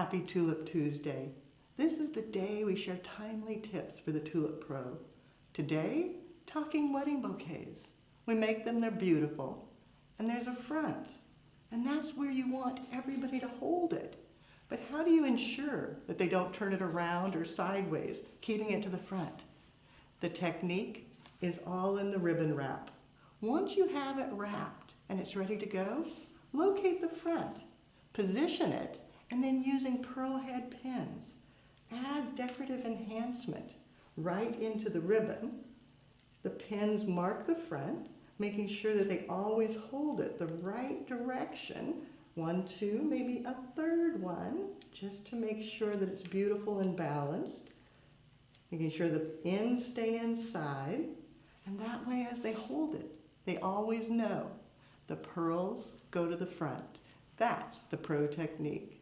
Happy Tulip Tuesday. This is the day we share timely tips for the Tulip Pro. Today, talking wedding bouquets. We make them, they're beautiful. And there's a front. And that's where you want everybody to hold it. But how do you ensure that they don't turn it around or sideways, keeping it to the front? The technique is all in the ribbon wrap. Once you have it wrapped and it's ready to go, locate the front, position it, and then using pearl head pins, add decorative enhancement right into the ribbon. The pins mark the front, making sure that they always hold it the right direction. 1, 2, maybe a third one, just to make sure that it's beautiful and balanced. Making sure the ends stay inside, and that way as they hold it, they always know the pearls go to the front. That's the pro technique.